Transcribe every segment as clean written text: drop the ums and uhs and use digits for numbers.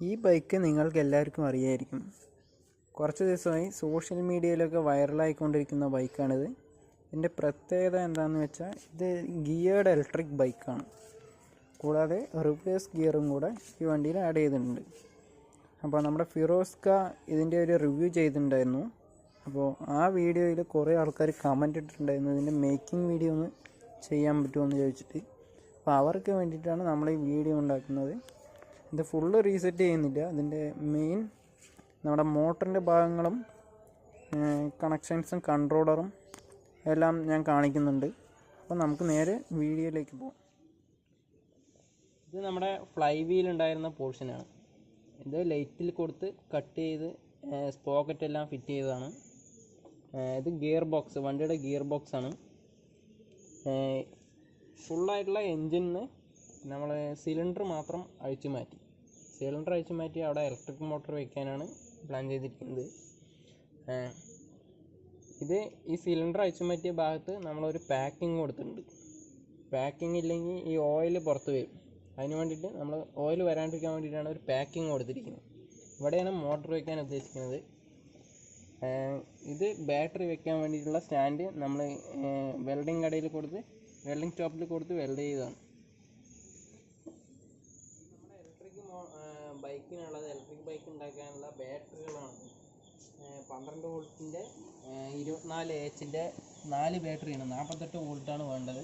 ഈ ബൈക്ക് നിങ്ങൾക്ക് എല്ലാവർക്കും അറിയായിരിക്കും. കുറച്ച് ദിവസമായി സോഷ്യൽ മീഡിയയിലൊക്കെ വൈറലായിക്കൊണ്ടിരിക്കുന്ന ബൈക്കാണിത്. ഇതിൻ്റെ പ്രത്യേകത എന്താണെന്ന് വെച്ചാൽ ഇത് ഗിയേർഡ് ഇലക്ട്രിക് ബൈക്കാണ്. കൂടാതെ റിവേഴ്സ് ഗിയറും കൂടെ ഈ വണ്ടിയിൽ ആഡ് ചെയ്തിട്ടുണ്ട്. അപ്പോൾ നമ്മുടെ ഫിറോസ്ക ഇതിൻ്റെ ഒരു റിവ്യൂ ചെയ്തിട്ടുണ്ടായിരുന്നു. അപ്പോൾ ആ വീഡിയോയിൽ കുറേ ആൾക്കാർ കമൻ്റ് ഇട്ടിട്ടുണ്ടായിരുന്നു, ഇതിൻ്റെ മേക്കിംഗ് വീഡിയോ ഒന്ന് ചെയ്യാൻ പറ്റുമോ എന്ന് ചോദിച്ചിട്ട്. അപ്പോൾ അവർക്ക് വേണ്ടിയിട്ടാണ് നമ്മൾ ഈ വീഡിയോ ഉണ്ടാക്കുന്നത്. ഇത് ഫുള്ള് റീസെറ്റ് ചെയ്യുന്നില്ല. അതിൻ്റെ മെയിൻ നമ്മുടെ മോട്ടറിൻ്റെ ഭാഗങ്ങളും കണക്ഷൻസും കൺട്രോളറും എല്ലാം ഞാൻ കാണിക്കുന്നുണ്ട്. അപ്പോൾ നമുക്ക് നേരെ വീഡിയോയിലേക്ക് പോകാം. ഇത് നമ്മുടെ ഫ്ലൈ വീൽ ഉണ്ടായിരുന്ന പോർഷനാണ്. ഇത് ലൈറ്റിൽ കൊടുത്ത് കട്ട് ചെയ്ത് സ്പോക്കറ്റ് എല്ലാം ഫിറ്റ് ചെയ്തതാണ്. ഇത് ഗിയർ ബോക്സ്, വണ്ടിയുടെ ഗിയർ ബോക്സാണ്. ഫുള്ളായിട്ടുള്ള എൻജിന് നമ്മൾ സിലിണ്ടർ മാത്രം അഴിച്ചു മാറ്റി. അവിടെ ഇലക്ട്രിക് മോട്ടോർ വയ്ക്കാനാണ് പ്ലാൻ ചെയ്തിരിക്കുന്നത്. ഇത് ഈ സിലിണ്ടർ അഴിച്ചു മാറ്റിയ ഭാഗത്ത് നമ്മളൊരു പാക്കിംഗ് കൊടുത്തിട്ടുണ്ട്. പാക്കിംഗ് ഇല്ലെങ്കിൽ ഈ ഓയിൽ പുറത്ത് വരും. അതിന് വേണ്ടിയിട്ട് നമ്മൾ ഓയിൽ വരാണ്ടിരിക്കാൻ വേണ്ടിയിട്ടാണ് ഒരു പാക്കിംഗ് കൊടുത്തിരിക്കുന്നത്. ഇവിടെയാണ് മോട്ടോർ വയ്ക്കാൻ ഉദ്ദേശിക്കുന്നത്. ഇത് ബാറ്ററി വെക്കാൻ വേണ്ടിയിട്ടുള്ള സ്റ്റാൻഡ് നമ്മൾ വെൽഡിങ് കടയിൽ കൊടുത്ത് വെൽഡിങ് ഷോപ്പിൽ കൊടുത്ത് വെൽഡ് ചെയ്തതാണ്. നമ്മുടെ ഇലക്ട്രിക് ഇലക്ട്രിക് ബൈക്ക് ഉണ്ടാക്കാനുള്ള ബാറ്ററികളാണ്. 12 വോൾട്ടിൻ്റെ 24 എച്ചിൻ്റെ 4 ബാറ്ററിയാണ്. 48 വോൾട്ടാണ് വേണ്ടത്.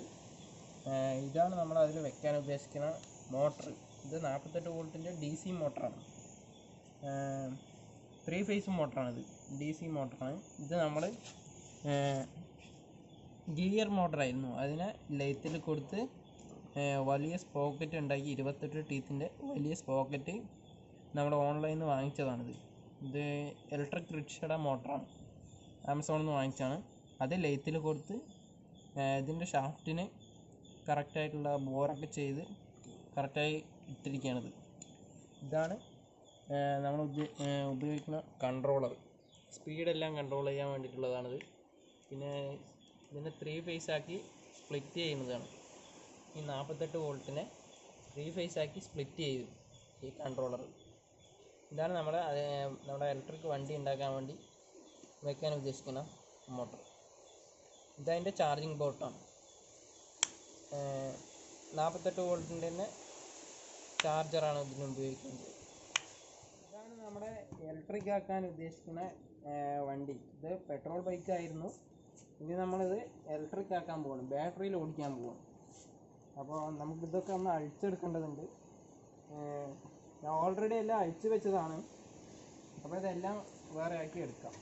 ഇതാണ് നമ്മൾ അതിൽ വെക്കാൻ ഉദ്ദേശിക്കുന്ന മോട്ടർ. ഇത് 48 വോൾട്ടിൻ്റെ DC മോട്ടറാണ്. 3 ഫേസ് മോട്ടറാണിത്, DC മോട്ടറാണ്. ഇത് നമ്മൾ ഗിയർ മോട്ടറായിരുന്നു. അതിനെ ലൈത്തിൽ കൊടുത്ത് വലിയ സ്പോക്കറ്റ് ഉണ്ടാക്കി, 28 ടീത്തിൻ്റെ വലിയ സ്പോക്കറ്റ് നമ്മൾ ഓൺലൈനിൽ നിന്ന് വാങ്ങിച്ചതാണിത്. ഇത് ഇലക്ട്രിക് റിക്ഷയുടെ മോട്ടറാണ്, ആമസോണിൽ നിന്ന് വാങ്ങിച്ചാണ്. അത് ലൈത്തിൽ കൊടുത്ത് ഇതിൻ്റെ ഷാഫ്റ്റിന് കറക്റ്റായിട്ടുള്ള ബോറൊക്കെ ചെയ്ത് കറക്റ്റായി ഇട്ടിരിക്കുകയാണിത്. ഇതാണ് നമ്മൾ ഉപയോഗിക്കുന്ന കൺട്രോളർ. സ്പീഡെല്ലാം കൺട്രോൾ ചെയ്യാൻ വേണ്ടിയിട്ടുള്ളതാണിത്. പിന്നെ ഇതിനെ 3 ഫേസ് ആക്കി സ്പ്ലിറ്റ് ചെയ്യുന്നതാണ്. ഈ 48 വോൾട്ടിനെ 3 ഫേസ് ആക്കി സ്പ്ലിറ്റ് ചെയ്തു ഈ കൺട്രോളർ. ഇതാണ് നമ്മുടെ ഇലക്ട്രിക് വണ്ടി ഉണ്ടാക്കാൻ വേണ്ടി വെക്കാൻ ഉദ്ദേശിക്കുന്ന മോട്ടർ. ഇതതിൻ്റെ ചാർജിങ് പോർട്ടാണ്. 48 വോൾട്ടിൻ്റെ തന്നെ ചാർജറാണ് ഇതിന് ഉപയോഗിക്കുന്നത്. ഇതാണ് നമ്മുടെ ഇലക്ട്രിക് ആക്കാൻ ഉദ്ദേശിക്കുന്ന വണ്ടി. ഇത് പെട്രോൾ ബൈക്കായിരുന്നു. ഇനി നമ്മളിത് ഇലക്ട്രിക് ആക്കാൻ പോകണം, ബാറ്ററിയിൽ ഓടിക്കാൻ പോകണം. അപ്പോൾ നമുക്കിതൊക്കെ ഒന്ന് അഴിച്ചെടുക്കേണ്ടതുണ്ട്. ഞാൻ ഓൾറെഡി എല്ലാം അഴിച്ചു വെച്ചതാണ്. അപ്പോൾ ഇതെല്ലാം വേറെ ആക്കി എടുക്കാം.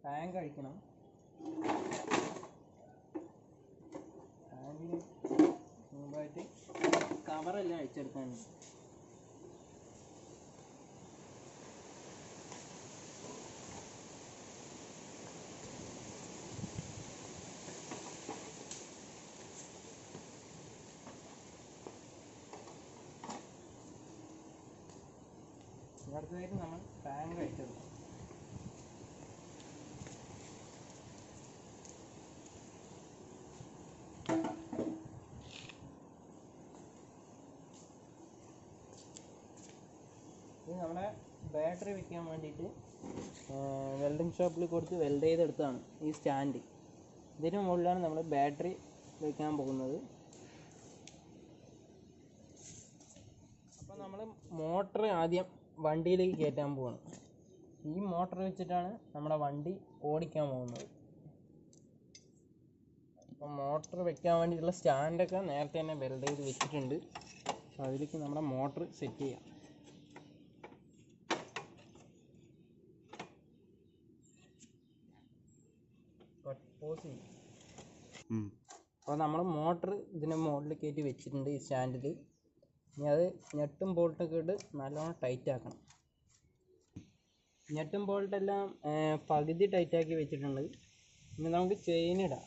ടാങ്ക് അഴിക്കണം. ടാങ്കിന് മുമ്പായിട്ട് കവറെല്ലാം അഴിച്ചെടുക്കാനുണ്ട്. അടുത്തതായിട്ട് നമ്മൾ ടാങ്ക് അഴിച്ചെടുക്കും. ഇത് നമ്മുടെ ബാറ്ററി വയ്ക്കാൻ വേണ്ടിയിട്ട് വെൽഡിങ് ഷോപ്പിൽ കൊടുത്ത് വെൽഡ് ചെയ്തെടുത്താണ് ഈ സ്റ്റാൻഡ്. ഇതിന് മുകളിലാണ് നമ്മൾ ബാറ്ററി വയ്ക്കാൻ പോകുന്നത്. അപ്പോൾ നമ്മൾ മോട്ടർ ആദ്യം വണ്ടിയിലേക്ക് കയറ്റാൻ പോവാണ്. ഈ മോട്ടർ വെച്ചിട്ടാണ് നമ്മുടെ വണ്ടി ഓടിക്കാൻ പോകുന്നത്. അപ്പോൾ മോട്ടർ വെക്കാൻ വേണ്ടിയിട്ടുള്ള സ്റ്റാൻഡൊക്കെ നേരത്തെ തന്നെ വെൽഡ് ചെയ്ത് വെച്ചിട്ടുണ്ട്. അതിലേക്ക് നമ്മുടെ മോട്ടർ സെറ്റ് ചെയ്യാം. അപ്പോൾ നമ്മൾ മോട്ടർ ഇതിൻ്റെ മുകളിൽ കയറ്റി വെച്ചിട്ടുണ്ട് ഈ സ്റ്റാൻഡിൽ. ഇനി അത് ഞെട്ടും ബോൾട്ടൊക്കെ ഇട്ട് നല്ലോണം ടൈറ്റ് ആക്കണം. ഞെട്ടും ബോൾട്ടെല്ലാം പകുതി ടൈറ്റാക്കി വെച്ചിട്ടുണ്ട്. ഇനി നമുക്ക് ചെയിൻ ഇടാം.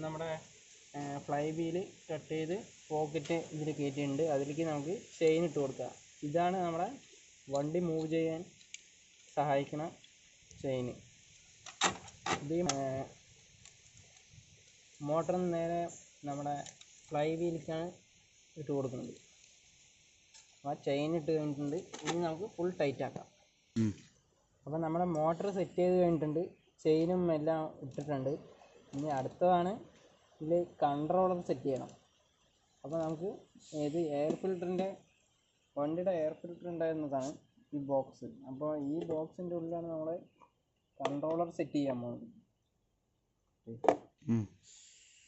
നമ്മുടെ ഫ്ലൈ വീല് കട്ട് ചെയ്ത് പോക്കറ്റ് ഇതിൽ കയറ്റിയിട്ടുണ്ട്. അതിലേക്ക് നമുക്ക് ചെയിൻ ഇട്ട് കൊടുക്കാം. ഇതാണ് നമ്മുടെ വണ്ടി മൂവ് ചെയ്യാൻ സഹായിക്കുന്ന ചെയിൻ. ഇത് മോട്ടറിൽ നിന്ന് നേരെ നമ്മുടെ ഫ്ലൈ വീലിലേക്കാണ് ഇട്ട് കൊടുക്കുന്നത്. ആ ചെയിൻ ഇട്ട് കഴിഞ്ഞിട്ടുണ്ട്. ഇനി നമുക്ക് ഫുൾ ടൈറ്റ് ആക്കാം. അപ്പോൾ നമ്മുടെ മോട്ടർ സെറ്റ് ചെയ്ത് കഴിഞ്ഞിട്ടുണ്ട്, ചെയിനും എല്ലാം ഇട്ടിട്ടുണ്ട്. ഇനി അടുത്തതാണ് ഇതിൽ കൺട്രോളർ സെറ്റ് ചെയ്യണം. അപ്പോൾ നമുക്ക് ഇത് എയർ ഫിൽറ്ററിൻ്റെ വണ്ടിയുടെ എയർ ഫിൽറ്റർ ഉണ്ടായിരുന്നതാണ് ഈ ബോക്സ്. അപ്പോൾ ഈ ബോക്സിൻ്റെ ഉള്ളിലാണ് നമ്മൾ കൺട്രോളർ സെറ്റ് ചെയ്യാൻ പോകുന്നത്.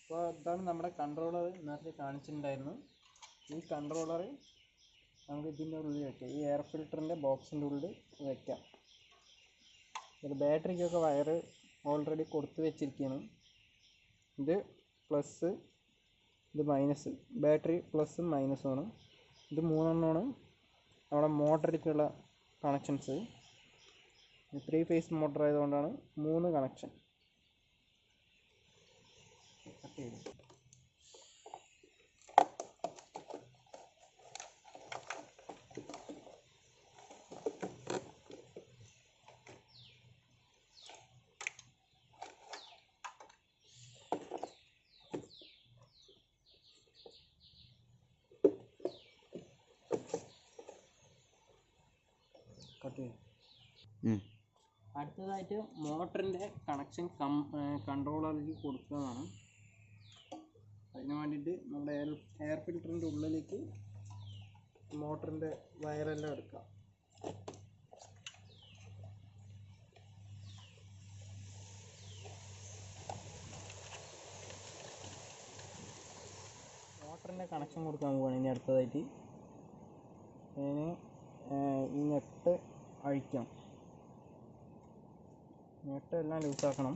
അപ്പോൾ ഇതാണ് നമ്മുടെ കൺട്രോളർ, നേരത്തെ കാണിച്ചിട്ടുണ്ടായിരുന്നു. ഈ കൺട്രോളർ നമുക്ക് ഇതിൻ്റെ ഉള്ളിൽ വയ്ക്കാം, ഈ എയർ ഫിൽറ്ററിൻ്റെ ബോക്സിൻ്റെ ഉള്ളിൽ വയ്ക്കാം. ഇത് ബാറ്ററിക്കൊക്കെ വയറ് ഓൾറെഡി കൊടുത്ത് വെച്ചിരിക്കുകയാണ്. ഇത് പ്ലസ്, ഇത് മൈനസ്. ബാറ്ററി പ്ലസും മൈനസുമാണ്. ഇത് 3 എണ്ണമാണ് നമ്മുടെ മോട്ടറിലേക്കുള്ള കണക്ഷൻസ്. 3 ഫേസ് മോട്ടർ ആയതുകൊണ്ടാണ് 3 കണക്ഷൻ. അടുത്തതായിട്ട് മോട്ടറിൻ്റെ കണക്ഷൻ കൺട്രോളറിൽ കൊടുക്കുന്നതാണ്. അതിന് വേണ്ടിയിട്ട് നമ്മുടെ എയർ ഫിൽറ്ററിൻ്റെ ഉള്ളിലേക്ക് മോട്ടറിൻ്റെ വയറെല്ലാം എടുക്കാം. മോട്ടറിൻ്റെ കണക്ഷൻ കൊടുക്കാൻ പോവുകയാണ് ഇനി അടുത്തതായിട്ട്. അതിന് ഈ നെട്ട് അഴിക്കാം. നെട്ടെല്ലാം ലൂസാക്കണം.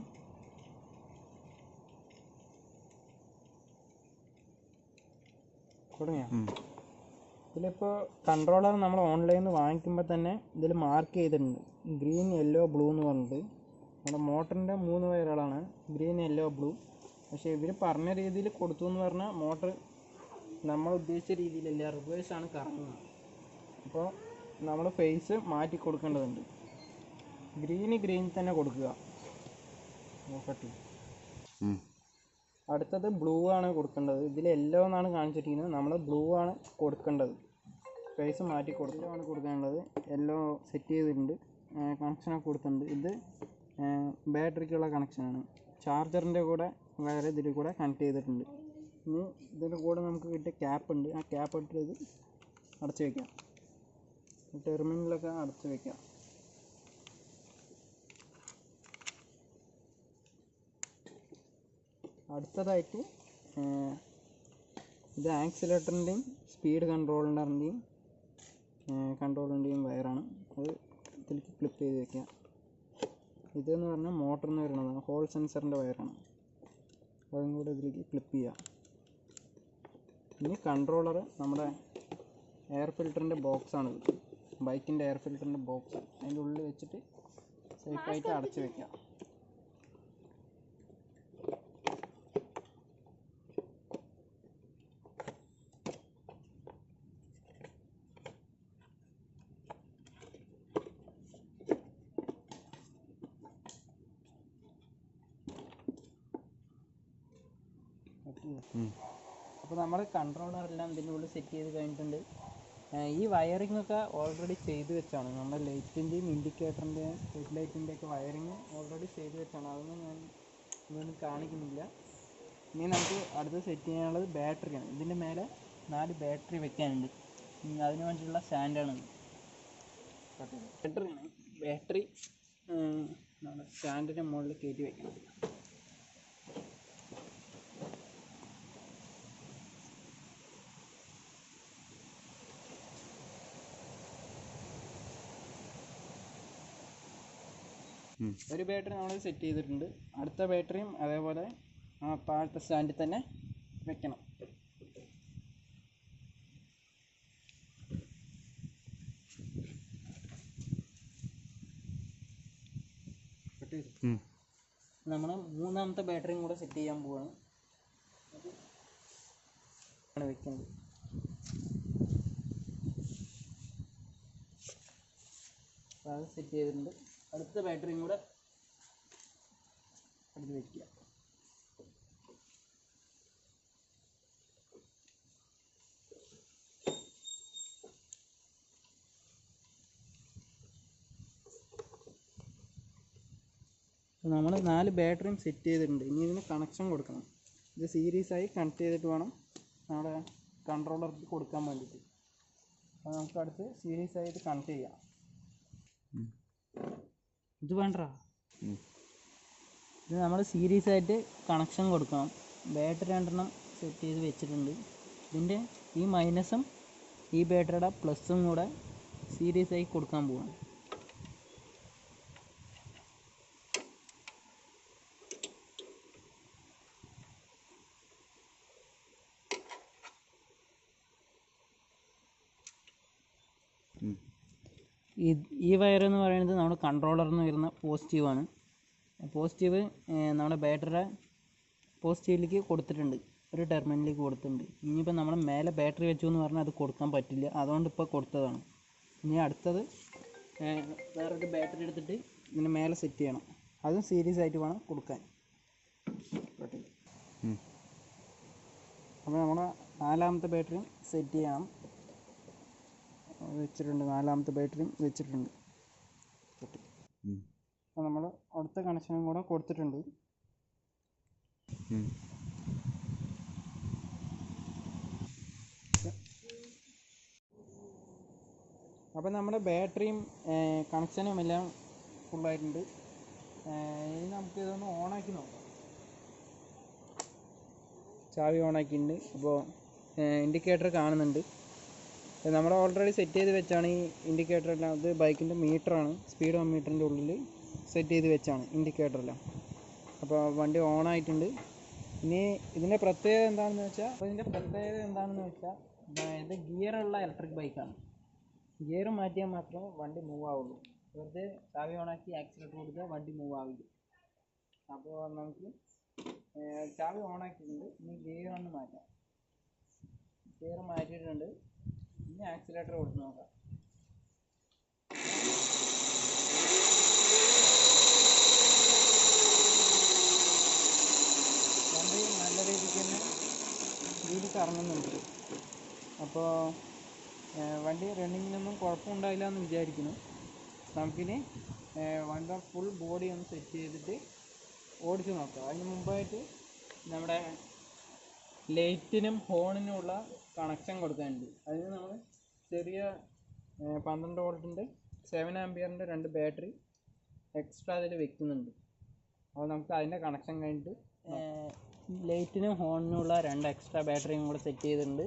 തുടങ്ങിയോ? ഇതിലിപ്പോൾ കൺട്രോളർ നമ്മൾ ഓൺലൈനിൽ നിന്ന് വാങ്ങിക്കുമ്പോൾ തന്നെ ഇതിൽ മാർക്ക് ചെയ്തിട്ടുണ്ട്, ഗ്രീൻ, യെല്ലോ, ബ്ലൂ എന്ന് പറഞ്ഞിട്ട്. നമ്മുടെ മോട്ടറിൻ്റെ 3 വയറുകളാണ്, ഗ്രീൻ, യെല്ലോ, ബ്ലൂ. പക്ഷേ ഇവർ പറഞ്ഞ രീതിയിൽ കൊടുത്തു എന്ന് പറഞ്ഞാൽ മോട്ടർ നമ്മൾ ഉദ്ദേശിച്ച രീതിയിലല്ല, റിവേഴ്സാണ് കറങ്ങുന്നത്. അപ്പോൾ നമ്മൾ ഫേസ് മാറ്റി കൊടുക്കേണ്ടതുണ്ട്. ഗ്രീൻ തന്നെ കൊടുക്കുക. നോക്കട്ടെ. അടുത്തത് ബ്ലൂ ആണ് കൊടുക്കേണ്ടത്. ഇതിൽ യെല്ലോ എന്നാണ് കാണിച്ചിരിക്കുന്നത്, നമ്മൾ ബ്ലൂ ആണ് കൊടുക്കേണ്ടത്. ഫേസ് മാറ്റി കൊടുക്കുകയാണ് കൊടുക്കേണ്ടത്. യെല്ലോ സെറ്റ് ചെയ്തിട്ടുണ്ട്, കണക്ഷനൊക്കെ കൊടുത്തിട്ടുണ്ട്. ഇത് ബാറ്ററിക്കുള്ള കണക്ഷനാണ്. ചാർജറിൻ്റെ കൂടെ വയർ ഇതിൽ കൂടെ കണക്ട് ചെയ്തിട്ടുണ്ട്. ഇനി ഇതിൻ്റെ കൂടെ നമുക്ക് കിട്ടിയ ക്യാപ്പ് ഉണ്ട്, ആ ക്യാപ്പ് ഇട്ട് ഇത് അടച്ചു വയ്ക്കാം. ടെർമിനലൊക്കെ അടച്ചു വയ്ക്കാം. അടുത്തതായിട്ട് ഇത് ആക്സിലേറ്ററിൻ്റെയും സ്പീഡ് കൺട്രോളിൻ്റെയും വയറാണ്. അത് ഇതിലേക്ക് ക്ലിപ്പ് ചെയ്ത് വയ്ക്കുക. ഇതെന്ന് പറഞ്ഞാൽ മോട്ടറിൽ നിന്ന് വരുന്നതാണ്, ഹോൾ സെൻസറിൻ്റെ വയറാണ്. അതും കൂടെ ഇതിലേക്ക് ക്ലിപ്പ് ചെയ്യുക. ഇനി കൺട്രോളർ നമ്മുടെ എയർ ഫിൽറ്ററിൻ്റെ ബോക്സാണിത്, ബൈക്കിൻ്റെ എയർ ഫിൽറ്ററിൻ്റെ ബോക്സ്. അതിൻ്റെ ഉള്ളിൽ വെച്ചിട്ട് സേഫായിട്ട് അടച്ചു വയ്ക്കുക. അപ്പോൾ നമ്മൾ കൺട്രോളറെല്ലാം ഇതിൻ്റെ ഉള്ളിൽ സെറ്റ് ചെയ്ത് കഴിഞ്ഞിട്ടുണ്ട്. ഈ വയറിംഗ് ഒക്കെ ഓൾറെഡി ചെയ്ത് വെച്ചാണ്. നമ്മുടെ ലൈറ്റിൻ്റെയും ഇൻഡിക്കേറ്ററിൻ്റെയും ഹെഡ് ലൈറ്റിൻ്റെ ഒക്കെ വയറിങ് ഓൾറെഡി ചെയ്ത് വെച്ചാണ്. അതൊന്നും ഞാൻ ഇതൊന്നും കാണിക്കുന്നില്ല. ഇനി നമുക്ക് അടുത്ത് സെറ്റ് ചെയ്യാനുള്ളത് ബാറ്ററിയാണ്. ഇതിൻ്റെ മേലെ 4 ബാറ്ററി വെക്കാനുണ്ട്. അതിന് വേണ്ടിയിട്ടുള്ള സ്റ്റാൻഡാണ് ബാറ്ററി നമ്മുടെ സ്റ്റാൻഡിൻ്റെ മുകളിൽ കയറ്റി വെക്കണം. ഒരു ബാറ്ററി നമ്മൾ സെറ്റ് ചെയ്തിട്ടുണ്ട്. അടുത്ത ബാറ്ററിയും അതേപോലെ ആ താഴത്തെ സ്റ്റാൻഡിൽ തന്നെ വെക്കണം. നമ്മൾ 3ാമത്തെ ബാറ്ററിയും കൂടെ സെറ്റ് ചെയ്യാൻ പോവാണ്. അത് വെക്കുന്നത്. അത് സെറ്റ് ചെയ്തിട്ടുണ്ട്. അടുത്ത ബാറ്ററിയും കൂടെ അടുത്ത് വയ്ക്കുക. നമ്മൾ 4 ബാറ്ററിയും സെറ്റ് ചെയ്തിട്ടുണ്ട്. ഇനി ഇതിന് കണക്ഷൻ കൊടുക്കണം. ഇത് സീരീസായി കണക്ട് ചെയ്തിട്ട് വേണം നമ്മുടെ കൺട്രോളർക്ക് കൊടുക്കാൻ വേണ്ടിയിട്ട്. അപ്പോൾ നമുക്ക് അടുത്ത് സീരീസായിട്ട് കണക്ട് ചെയ്യാം. ഇത് വേണ്ട, ഇത് നമ്മൾ സീരീസായിട്ട് കണക്ഷൻ കൊടുക്കണം. ബാറ്ററി 2 സെറ്റ് ചെയ്ത് വെച്ചിട്ടുണ്ട്. ഇതിൻ്റെ ഈ മൈനസും ഈ ബാറ്ററിയുടെ പ്ലസും കൂടെ സീരീസായി കൊടുക്കാൻ പോവാണ്. ഈ വയർ എന്ന് പറയുന്നത് നമ്മുടെ കൺട്രോളറിൽ നിന്ന് വരുന്ന പോസിറ്റീവാണ്. പോസിറ്റീവ് നമ്മുടെ ബാറ്ററിയുടെ പോസിറ്റീവിലേക്ക് കൊടുത്തിട്ടുണ്ട്, ഒരു ടെർമിനലിലേക്ക് കൊടുത്തിട്ടുണ്ട്. ഇനിയിപ്പോൾ നമ്മൾ മേലെ ബാറ്ററി വെച്ചു എന്ന് പറഞ്ഞാൽ അത് കൊടുക്കാൻ പറ്റില്ല, അതുകൊണ്ട് ഇപ്പോൾ കൊടുത്തതാണ്. ഇനി അടുത്തത് വേറൊരു ബാറ്ററി എടുത്തിട്ട് ഇതിന് മേലെ സെറ്റ് ചെയ്യണം. അതും സീരീസ് ആയിട്ട് വേണം കൊടുക്കാൻ. അപ്പോൾ നമ്മുടെ 4ാമത്തെ ബാറ്ററിയും സെറ്റ് ചെയ്യണം, വെച്ചിട്ടുണ്ട്. 4ാമത്തെ ബാറ്ററിയും വെച്ചിട്ടുണ്ട്. അപ്പോൾ നമ്മൾ അടുത്ത കണക്ഷനും കൂടെ കൊടുത്തിട്ടുണ്ട്. അപ്പോൾ നമ്മുടെ ബാറ്ററിയും കണക്ഷനും എല്ലാം ഫുള്ളായിട്ടുണ്ട്. ഇനി നമുക്ക് ഇതൊന്ന് ഓണാക്കി നോക്കാം. ചാവി ഓണാക്കിയിട്ടുണ്ട്. അപ്പോൾ ഇൻഡിക്കേറ്റർ കാണുന്നുണ്ട്. നമ്മൾ ഓൾറെഡി സെറ്റ് ചെയ്ത് വെച്ചാണ് ഈ ഇൻഡിക്കേറ്റർ എല്ലാം. അത് ബൈക്കിൻ്റെ മീറ്ററാണ്, സ്പീഡ് മീറ്ററിൻ്റെ ഉള്ളിൽ സെറ്റ് ചെയ്ത് വെച്ചാണ് ഇൻഡിക്കേറ്ററെല്ലാം. അപ്പോൾ വണ്ടി ഓണായിട്ടുണ്ട്. ഇനി ഇതിൻ്റെ പ്രത്യേകത എന്താണെന്ന് വെച്ചാൽ ഇത് ഗിയറുള്ള ഇലക്ട്രിക് ബൈക്കാണ്. ഗിയർ മാറ്റിയാൽ മാത്രമേ വണ്ടി മൂവ് ആവുള്ളൂ. വെറുതെ ചാവി ഓണാക്കി ആക്സിലേറ്റർ കൊടുത്താൽ വണ്ടി മൂവ് ആവില്ല. അപ്പോൾ നമുക്ക് ചാവി ഓണാക്കിയിട്ടുണ്ട്. ഇനി ഗിയർ ഒന്ന് മാറ്റാം. ഗിയർ മാറ്റിയിട്ടുണ്ട്. ഇനി ആക്സിലേറ്റർ കൊടുത്ത് നോക്കാം. വണ്ടി നല്ല രീതിക്ക് തന്നെ വീല് കറങ്ങുന്നുണ്ട്. അപ്പോൾ വണ്ടി റണ്ണിങ്ങിനൊന്നും കുഴപ്പമുണ്ടായില്ല എന്ന് വിചാരിക്കുന്നു. നമുക്കിനി വണ്ടിയുടെ ഫുൾ ബോഡി ഒന്ന് സെറ്റ് ചെയ്തിട്ട് ഓടിച്ച് നോക്കാം. അതിന് മുമ്പായിട്ട് നമ്മുടെ ലൈറ്റിനും ഹോണിനുമുള്ള കണക്ഷൻ കൊടുക്കാനുണ്ട്. അതിന് നമ്മൾ ചെറിയ 12 വോൾട്ടിൻ്റെ 7 ആംപിയറിൻ്റെ 2 ബാറ്ററി എക്സ്ട്രാ അതിൽ വെക്കുന്നുണ്ട്. അപ്പോൾ നമുക്ക് അതിൻ്റെ കണക്ഷൻ കഴിഞ്ഞിട്ട് ലൈറ്റിനും ഹോണിനുമുള്ള 2 എക്സ്ട്രാ ബാറ്ററിയും കൂടെ സെറ്റ് ചെയ്തിട്ടുണ്ട്.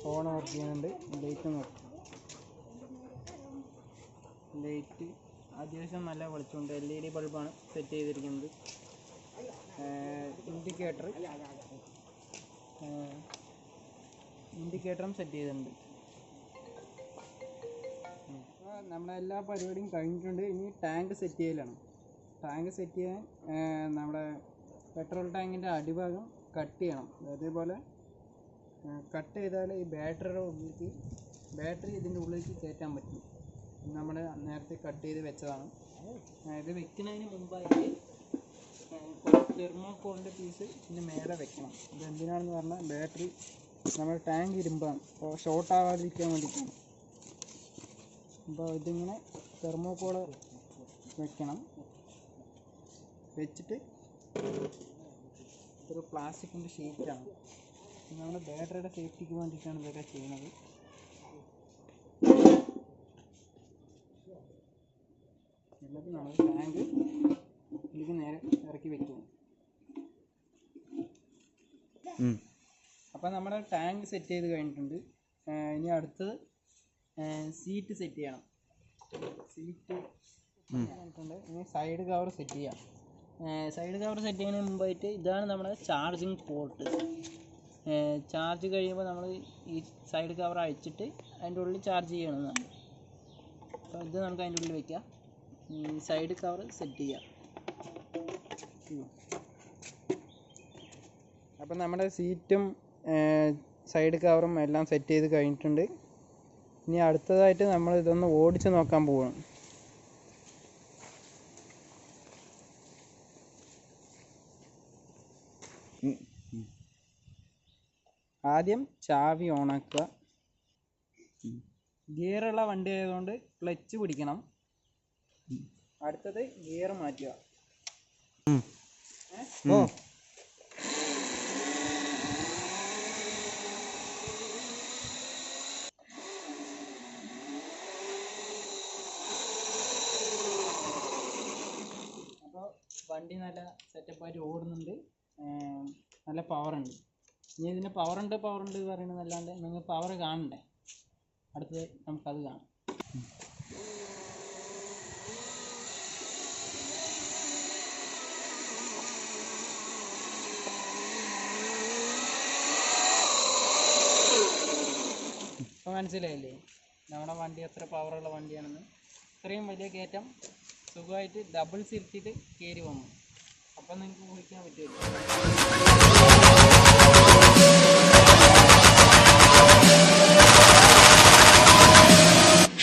ഹോൺ വർക്ക് ചെയ്യുന്നുണ്ട്, ലൈറ്റും വർക്ക്. ലൈറ്റ് അത്യാവശ്യം നല്ല വെളിച്ചമുണ്ട്. LED ബൾബാണ് സെറ്റ് ചെയ്തിരിക്കുന്നത്. ഇൻഡിക്കേറ്ററും സെറ്റ് ചെയ്തിട്ടുണ്ട്. നമ്മുടെ എല്ലാ പരിപാടിയും കഴിഞ്ഞിട്ടുണ്ട്. ഇനി ടാങ്ക് സെറ്റ് ചെയ്യലാണ്. ടാങ്ക് സെറ്റ് ചെയ്യാൻ നമ്മുടെ പെട്രോൾ ടാങ്കിൻ്റെ അടിഭാഗം കട്ട് ചെയ്യണം. അതേപോലെ കട്ട് ചെയ്താൽ ഈ ബാറ്ററി ഇതിൻ്റെ ഉള്ളിലേക്ക് കയറ്റാൻ പറ്റും. നമ്മൾ നേരത്തെ കട്ട് ചെയ്ത് വെച്ചതാണ്. ഇത് വെക്കുന്നതിന് മുമ്പായിട്ട് തെർമോക്കോളിൻ്റെ പീസ് ഇതിന് മേലെ വെക്കണം. ഇത് എന്തിനാണെന്ന് പറഞ്ഞാൽ ബാറ്ററി നമ്മുടെ ടാങ്ക് ഇരുമ്പാണ്, അപ്പോൾ ഷോർട്ട് ആവാതിരിക്കാൻ വേണ്ടിയിട്ടാണ്. അപ്പോൾ ഇതിങ്ങനെ തെർമോക്കോൾ വെക്കണം. വെച്ചിട്ട് ഒരു പ്ലാസ്റ്റിക്കിൻ്റെ ഷീറ്റാണ്. നമ്മുടെ ബാറ്ററിയുടെ സേഫ്റ്റിക്ക് വേണ്ടിയിട്ടാണ് ഇതൊക്കെ ചെയ്യുന്നത്. എന്നിട്ട് നമ്മൾ ടാങ്ക് ഇതിലേക്ക് നേരെ ഇറക്കി വെക്കും. അപ്പോൾ നമ്മുടെ ടാങ്ക് സെറ്റ് ചെയ്ത് കഴിഞ്ഞിട്ടുണ്ട്. ഇനി അടുത്തത് സീറ്റ് സെറ്റ് ചെയ്യണം. സീറ്റ് കഴിഞ്ഞിട്ടുണ്ട്. ഇനി സൈഡ് കവർ സെറ്റ് ചെയ്യാം. സൈഡ് കവർ സെറ്റ് ചെയ്യുന്നതിന് മുമ്പായിട്ട് ഇതാണ് നമ്മുടെ ചാർജിങ് പോർട്ട്. ചാർജ് കഴിയുമ്പോൾ നമ്മൾ ഈ സൈഡ് കവർ അഴിച്ചിട്ട് അതിൻ്റെ ഉള്ളിൽ ചാർജ് ചെയ്യണമെന്നാണ്. അപ്പോൾ ഇത് നമുക്ക് അതിൻ്റെ ഉള്ളിൽ വയ്ക്കാം. ഈ സൈഡ് കവർ സെറ്റ് ചെയ്യാം. അപ്പം നമ്മുടെ സീറ്റും സൈഡ് കവറും എല്ലാം സെറ്റ് ചെയ്ത് കഴിഞ്ഞിട്ടുണ്ട്. ഇനി അടുത്തതായിട്ട് നമ്മൾ ഇതൊന്ന് ഓടിച്ച് നോക്കാൻ പോവുകയാണ്. ആദ്യം ചാവി ഓണാക്കുക. ഗിയറുള്ള വണ്ടി ആയതുകൊണ്ട് ക്ലച്ച് പിടിക്കണം. അടുത്തത് ഗിയർ മാറ്റുക. അപ്പോൾ വണ്ടി നല്ല സെറ്റപ്പായിട്ട് ഓടുന്നുണ്ട്, നല്ല പവറുണ്ട്. ഇനി ഇതിന് പവറുണ്ട് പറയുന്നതല്ലാണ്ട് നിങ്ങൾ പവർ കാണണ്ടേ? അടുത്തത് നമുക്കത് കാണാം. ഇപ്പോൾ മനസ്സിലായില്ലേ നമ്മുടെ വണ്ടി എത്ര പവറുള്ള വണ്ടിയാണെന്ന്? ഇത്രയും വലിയ കയറ്റം സുഖമായിട്ട് ഡബിൾസ് ഇരുത്തിയിട്ട് കയറി വന്നു. അപ്പം നിങ്ങൾക്ക് കുളിക്കാൻ പറ്റുമല്ലോ.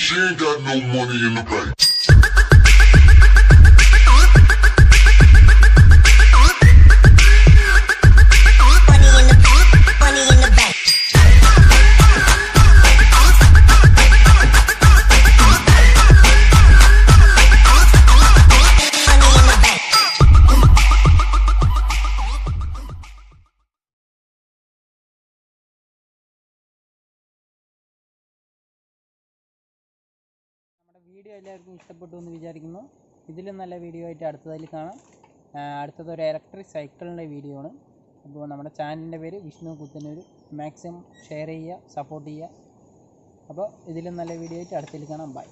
She ain't got no money in the bank. Video എല്ലാവർക്കും ഇഷ്ടപ്പെട്ടു എന്ന് വിചാരിക്കുന്നു. ഇതിലും നല്ല വീഡിയോ ആയിട്ട് അടുത്തതിൽ കാണാം. അടുത്തത് ഒരു ഇലക്ട്രിക് സൈക്കിളിൻ്റെ വീഡിയോ ആണ്. അപ്പോൾ നമ്മുടെ ചാനലിൻ്റെ പേര് വിഷ്ണു കുത്തനൂർ. മാക്സിമം ഷെയർ ചെയ്യുക, സപ്പോർട്ട് ചെയ്യുക. അപ്പോൾ ഇതിലും നല്ല വീഡിയോ ആയിട്ട് അടുത്തതിൽ കാണാം. ബൈ.